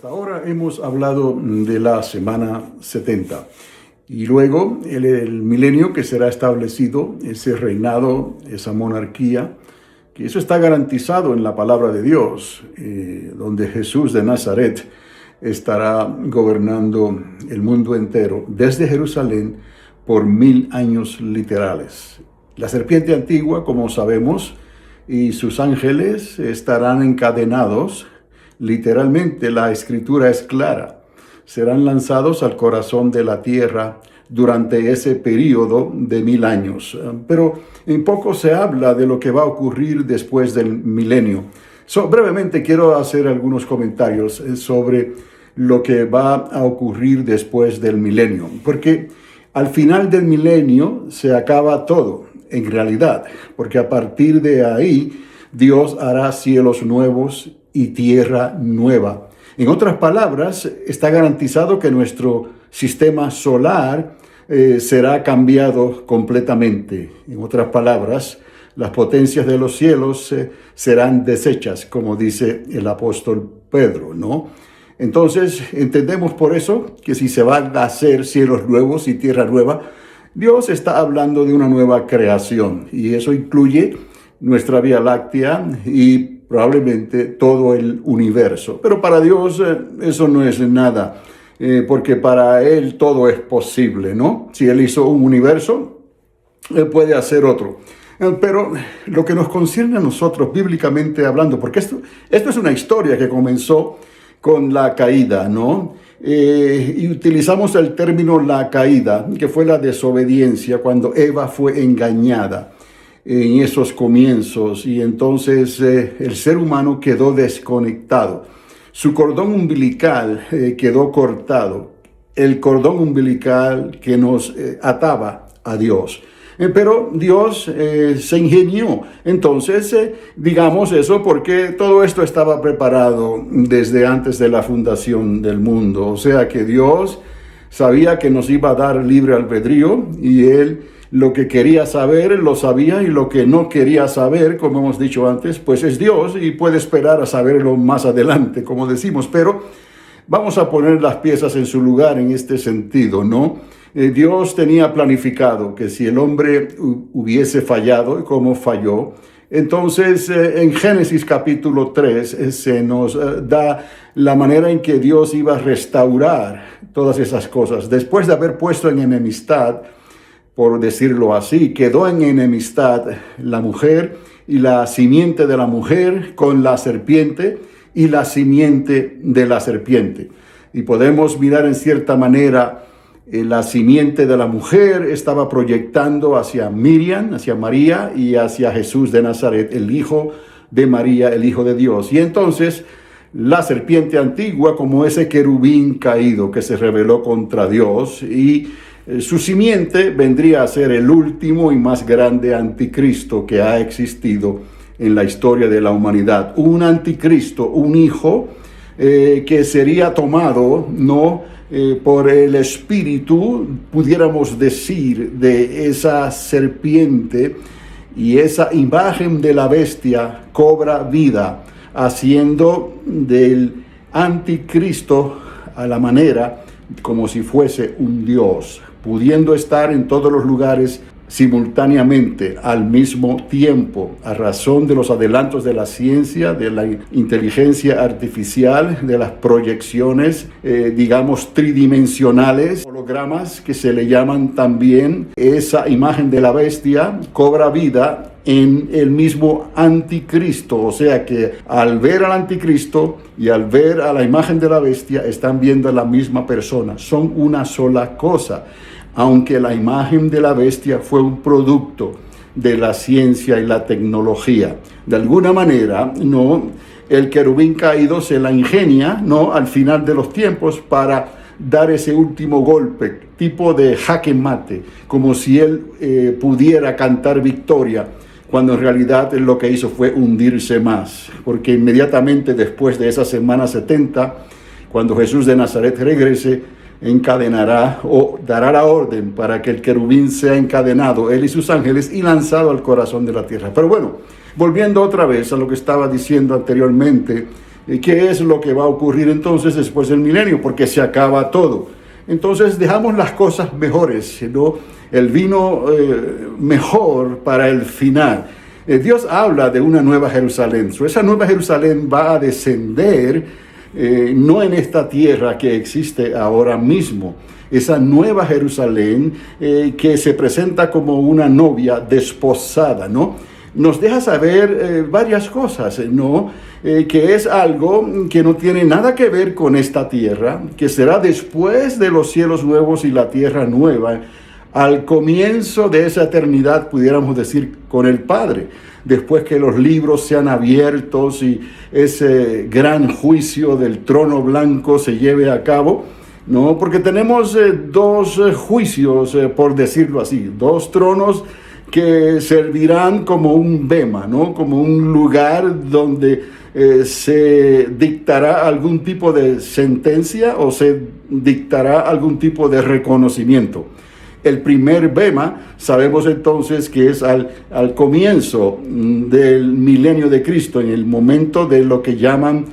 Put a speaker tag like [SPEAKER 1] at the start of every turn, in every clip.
[SPEAKER 1] Hasta ahora hemos hablado de la semana 70 y luego el milenio que será establecido, ese reinado, esa monarquía, que eso está garantizado en la palabra de Dios, donde Jesús de Nazaret estará gobernando el mundo entero desde Jerusalén por 1000 años literales. La serpiente antigua, como sabemos, y sus ángeles estarán encadenados. Literalmente, la escritura es clara. Serán lanzados al corazón de la tierra durante ese periodo de 1000 años. Pero en poco se habla de lo que va a ocurrir después del milenio. Brevemente quiero hacer algunos comentarios sobre lo que va a ocurrir después del milenio. Porque al final del milenio se acaba todo, en realidad. Porque a partir de ahí, Dios hará cielos nuevos y tierra nueva. En otras palabras, está garantizado que nuestro sistema solar será cambiado completamente. En otras palabras, las potencias de los cielos serán deshechas, como dice el apóstol Pedro, ¿no? Entonces, entendemos por eso que si se van a hacer cielos nuevos y tierra nueva, Dios está hablando de una nueva creación, y eso incluye nuestra Vía Láctea y probablemente todo el universo. Pero para Dios eso no es nada, porque para Él todo es posible, ¿no? Si Él hizo un universo, Él puede hacer otro. Pero lo que nos concierne a nosotros, bíblicamente hablando, porque esto es una historia que comenzó con la caída, ¿no? Y utilizamos el término la caída, que fue la desobediencia, cuando Eva fue engañada en esos comienzos, y entonces el ser humano quedó desconectado. Su cordón umbilical quedó cortado, el cordón umbilical que nos ataba a Dios. Pero Dios se ingenió. Entonces, digamos eso porque todo esto estaba preparado desde antes de la fundación del mundo. O sea que Dios sabía que nos iba a dar libre albedrío, y Él lo que quería saber lo sabía, y lo que no quería saber, como hemos dicho antes, pues es Dios y puede esperar a saberlo más adelante, como decimos. Pero vamos a poner las piezas en su lugar en este sentido, ¿no? Dios tenía planificado que si el hombre hubiese fallado, y como falló, entonces en Génesis capítulo 3 se nos da la manera en que Dios iba a restaurar todas esas cosas. Después de haber puesto en enemistad, por decirlo así, quedó en enemistad la mujer y la simiente de la mujer con la serpiente y la simiente de la serpiente. Y podemos mirar en cierta manera, la simiente de la mujer estaba proyectando hacia Miriam, hacia María y hacia Jesús de Nazaret, el hijo de María, el hijo de Dios. Y entonces la serpiente antigua, como ese querubín caído que se rebeló contra Dios, y su simiente vendría a ser el último y más grande anticristo que ha existido en la historia de la humanidad. Un anticristo, un hijo que sería tomado, ¿no?, por el espíritu, pudiéramos decir, de esa serpiente, y esa imagen de la bestia cobra vida, haciendo del anticristo a la manera como si fuese un dios, pudiendo estar en todos los lugares simultáneamente, al mismo tiempo, a razón de los adelantos de la ciencia, de la inteligencia artificial, de las proyecciones, digamos, tridimensionales, hologramas que se le llaman también. Esa imagen de la bestia cobra vida en el mismo anticristo. O sea que al ver al anticristo y al ver a la imagen de la bestia, están viendo a la misma persona, son una sola cosa. Aunque la imagen de la bestia fue un producto de la ciencia y la tecnología. De alguna manera, ¿no?, el querubín caído se la ingenia, ¿no?, al final de los tiempos para dar ese último golpe, tipo de jaque mate, como si él pudiera cantar victoria, cuando en realidad él lo que hizo fue hundirse más. Porque inmediatamente después de esa semana 70, cuando Jesús de Nazaret regrese, encadenará o dará la orden para que el querubín sea encadenado, él y sus ángeles, y lanzado al corazón de la tierra. Pero bueno, volviendo otra vez a lo que estaba diciendo anteriormente, ¿Qué es lo que va a ocurrir entonces después del milenio? Porque se acaba todo. Entonces dejamos las cosas mejores, ¿no? El vino mejor para el final. Dios habla de una nueva Jerusalén. Esa nueva Jerusalén va a descender no en esta tierra que existe ahora mismo. Esa nueva Jerusalén que se presenta como una novia desposada, ¿no? Nos deja saber varias cosas, ¿no? Que es algo que no tiene nada que ver con esta tierra, que será después de los cielos nuevos y la tierra nueva, al comienzo de esa eternidad, pudiéramos decir, con el Padre, después que los libros sean abiertos y ese gran juicio del trono blanco se lleve a cabo, ¿no? Porque tenemos dos juicios, por decirlo así, dos tronos que servirán como un bema, ¿no? Como un lugar donde se dictará algún tipo de sentencia o se dictará algún tipo de reconocimiento. El primer bema, sabemos entonces que es al comienzo del milenio de Cristo, en el momento de lo que llaman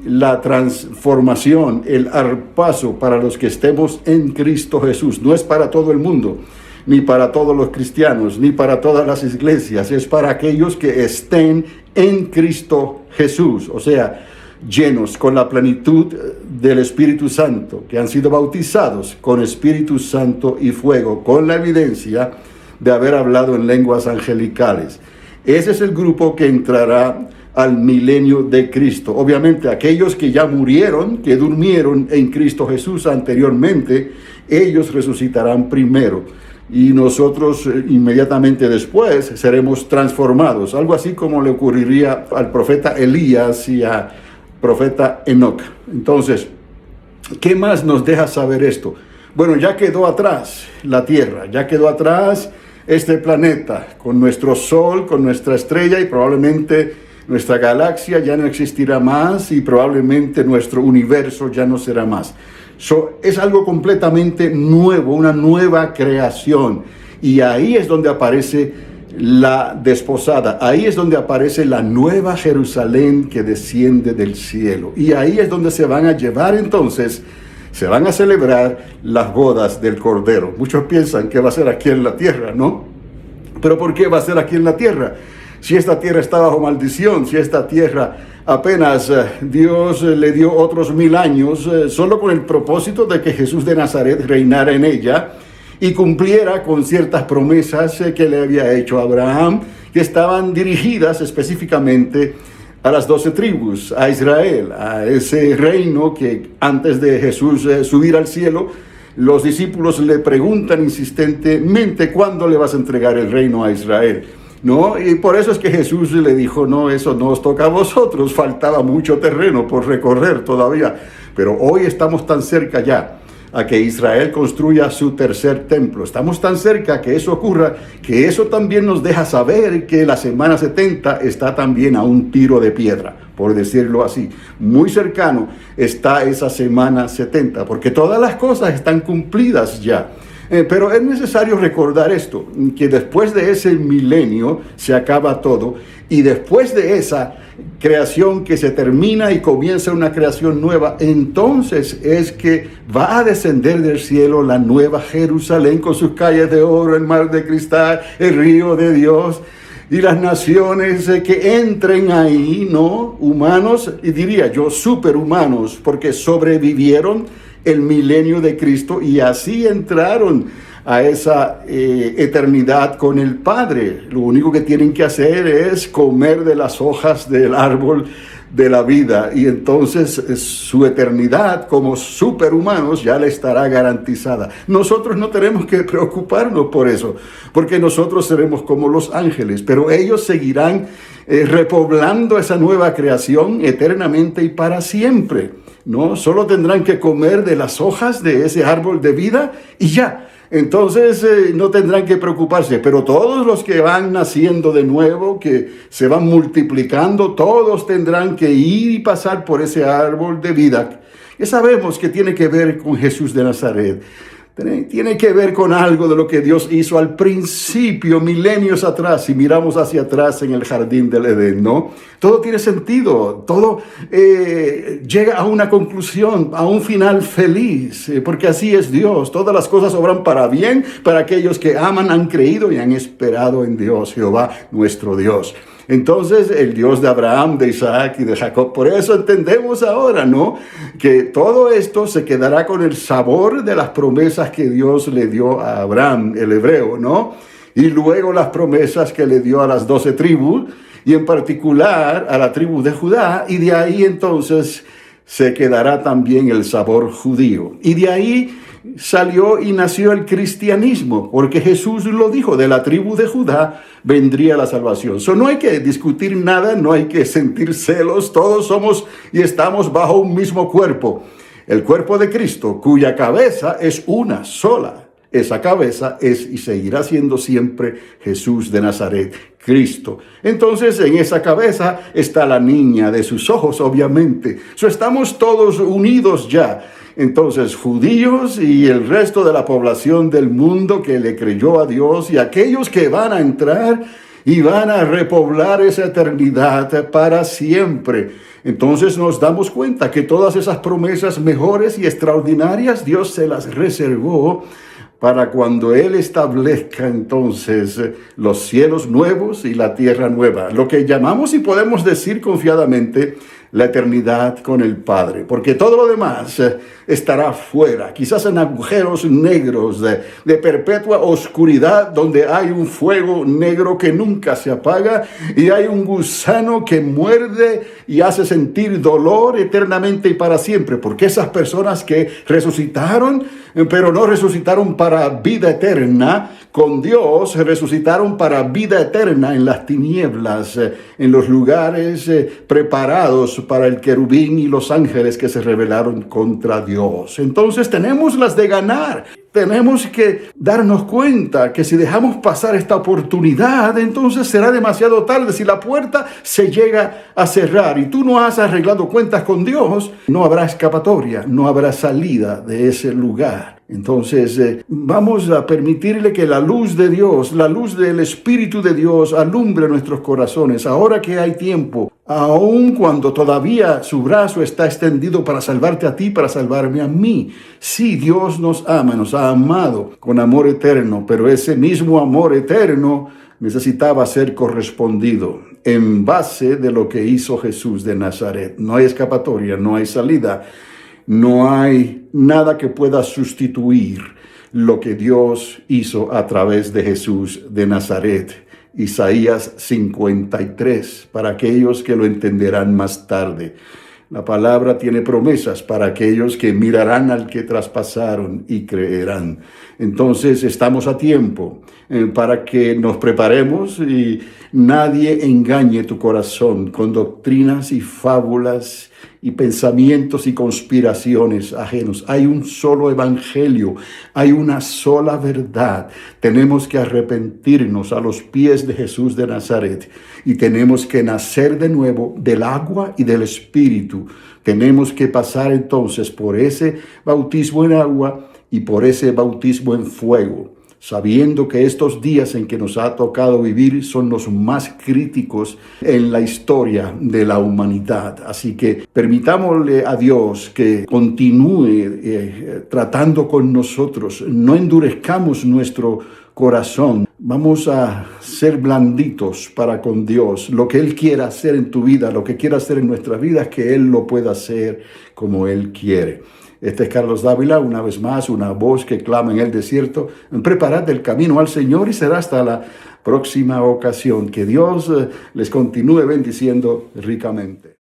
[SPEAKER 1] la transformación, el arpazo para los que estemos en Cristo Jesús. No es para todo el mundo, ni para todos los cristianos, ni para todas las iglesias, es para aquellos que estén en Cristo Jesús, o sea, llenos con la plenitud del Espíritu Santo, que han sido bautizados con Espíritu Santo y fuego, con la evidencia de haber hablado en lenguas angelicales. Ese es el grupo que entrará al milenio de Cristo. Obviamente, aquellos que ya murieron, que durmieron en Cristo Jesús anteriormente, ellos resucitarán primero. Y nosotros inmediatamente después seremos transformados, algo así como le ocurriría al profeta Elías y a profeta Enoc. Entonces, ¿qué más nos deja saber esto? Bueno, ya quedó atrás la tierra, ya quedó atrás este planeta, con nuestro sol, con nuestra estrella, y probablemente nuestra galaxia ya no existirá más, y probablemente nuestro universo ya no será más. Es algo completamente nuevo, una nueva creación, y ahí es donde aparece la desposada, ahí es donde aparece la nueva Jerusalén que desciende del cielo, y ahí es donde se van a llevar entonces, se van a celebrar las bodas del Cordero. Muchos piensan que va a ser aquí en la tierra, ¿no? Pero ¿por qué va a ser aquí en la tierra? Si esta tierra está bajo maldición, si esta tierra apenas Dios le dio otros 1000 años, solo con el propósito de que Jesús de Nazaret reinara en ella y cumpliera con ciertas promesas que le había hecho a Abraham, que estaban dirigidas específicamente a las 12 tribus, a Israel, a ese reino que antes de Jesús subir al cielo, los discípulos le preguntan insistentemente: ¿cuándo le vas a entregar el reino a Israel? ¿No? Y por eso es que Jesús le dijo: no, eso no os toca a vosotros, faltaba mucho terreno por recorrer todavía, pero hoy estamos tan cerca ya a que Israel construya su tercer templo. Estamos tan cerca que eso ocurra, que eso también nos deja saber que la semana 70 está también a un tiro de piedra, por decirlo así. Muy cercano está esa semana 70, porque todas las cosas están cumplidas ya. Pero es necesario recordar esto, que después de ese milenio se acaba todo, y después de esa creación que se termina y comienza una creación nueva, entonces es que va a descender del cielo la nueva Jerusalén con sus calles de oro, el mar de cristal, el río de Dios, y las naciones que entren ahí, ¿no? Humanos, y diría yo superhumanos, porque sobrevivieron el milenio de Cristo y así entraron a esa eternidad con el Padre. Lo único que tienen que hacer es comer de las hojas del árbol de la vida, y entonces su eternidad como superhumanos ya le estará garantizada. Nosotros no tenemos que preocuparnos por eso, porque nosotros seremos como los ángeles, pero ellos seguirán repoblando esa nueva creación eternamente y para siempre, ¿no? Solo tendrán que comer de las hojas de ese árbol de vida y ya. Entonces no tendrán que preocuparse, pero todos los que van naciendo de nuevo, que se van multiplicando, todos tendrán que ir y pasar por ese árbol de vida, que sabemos que tiene que ver con Jesús de Nazaret. tiene que ver con algo de lo que Dios hizo al principio, milenios atrás, si miramos hacia atrás en el jardín del Edén, ¿no? Todo tiene sentido, todo llega a una conclusión, a un final feliz, porque así es Dios. Todas las cosas obran para bien para aquellos que aman, han creído y han esperado en Dios, Jehová nuestro Dios. Entonces, el Dios de Abraham, de Isaac y de Jacob, por eso entendemos ahora, ¿no?, que todo esto se quedará con el sabor de las promesas que Dios le dio a Abraham, el hebreo, ¿no? Y luego las promesas que le dio a las 12 tribus, y en particular a la tribu de Judá, y de ahí entonces se quedará también el sabor judío. Y de ahí salió y nació el cristianismo, porque Jesús lo dijo, de la tribu de Judá vendría la salvación. No hay que discutir nada, no hay que sentir celos, todos somos y estamos bajo un mismo cuerpo, el cuerpo de Cristo, cuya cabeza es una sola. Esa cabeza es y seguirá siendo siempre Jesús de Nazaret, Cristo. Entonces, en esa cabeza está la niña de sus ojos, obviamente. Estamos todos unidos ya. Entonces, judíos y el resto de la población del mundo que le creyó a Dios y aquellos que van a entrar y van a repoblar esa eternidad para siempre. Entonces nos damos cuenta que todas esas promesas mejores y extraordinarias Dios se las reservó para cuando Él establezca entonces los cielos nuevos y la tierra nueva, lo que llamamos y podemos decir confiadamente la eternidad con el Padre, porque todo lo demás estará fuera, quizás en agujeros negros de perpetua oscuridad, donde hay un fuego negro que nunca se apaga y hay un gusano que muerde y hace sentir dolor eternamente y para siempre, porque esas personas que resucitaron, pero no resucitaron para vida eterna, con Dios resucitaron para vida eterna en las tinieblas, en los lugares preparados para el querubín y los ángeles que se rebelaron contra Dios. Entonces tenemos las de ganar. Tenemos que darnos cuenta que si dejamos pasar esta oportunidad, entonces será demasiado tarde. Si la puerta se llega a cerrar y tú no has arreglado cuentas con Dios, no habrá escapatoria, no habrá salida de ese lugar. Entonces vamos a permitirle que la luz de Dios, la luz del Espíritu de Dios alumbre nuestros corazones. Ahora que hay tiempo, aun cuando todavía su brazo está extendido para salvarte a ti, para salvarme a mí. Sí, Dios nos ama, nos ha amado con amor eterno, pero ese mismo amor eterno necesitaba ser correspondido en base de lo que hizo Jesús de Nazaret. No hay escapatoria, no hay salida. No hay nada que pueda sustituir lo que Dios hizo a través de Jesús de Nazaret. Isaías 53, para aquellos que lo entenderán más tarde. La palabra tiene promesas para aquellos que mirarán al que traspasaron y creerán. Entonces estamos a tiempo para que nos preparemos y nadie engañe tu corazón con doctrinas y fábulas y pensamientos y conspiraciones ajenos. Hay un solo evangelio, hay una sola verdad. Tenemos que arrepentirnos a los pies de Jesús de Nazaret y tenemos que nacer de nuevo del agua y del Espíritu. Tenemos que pasar entonces por ese bautismo en agua y por ese bautismo en fuego, sabiendo que estos días en que nos ha tocado vivir son los más críticos en la historia de la humanidad. Así que permitámosle a Dios que continúe tratando con nosotros. No endurezcamos nuestro corazón. Vamos a ser blanditos para con Dios. Lo que Él quiera hacer en tu vida, lo que quiera hacer en nuestras vidas, que Él lo pueda hacer como Él quiere. Este es Carlos Dávila, una vez más, una voz que clama en el desierto. Preparad el camino al Señor y será hasta la próxima ocasión. Que Dios les continúe bendiciendo ricamente.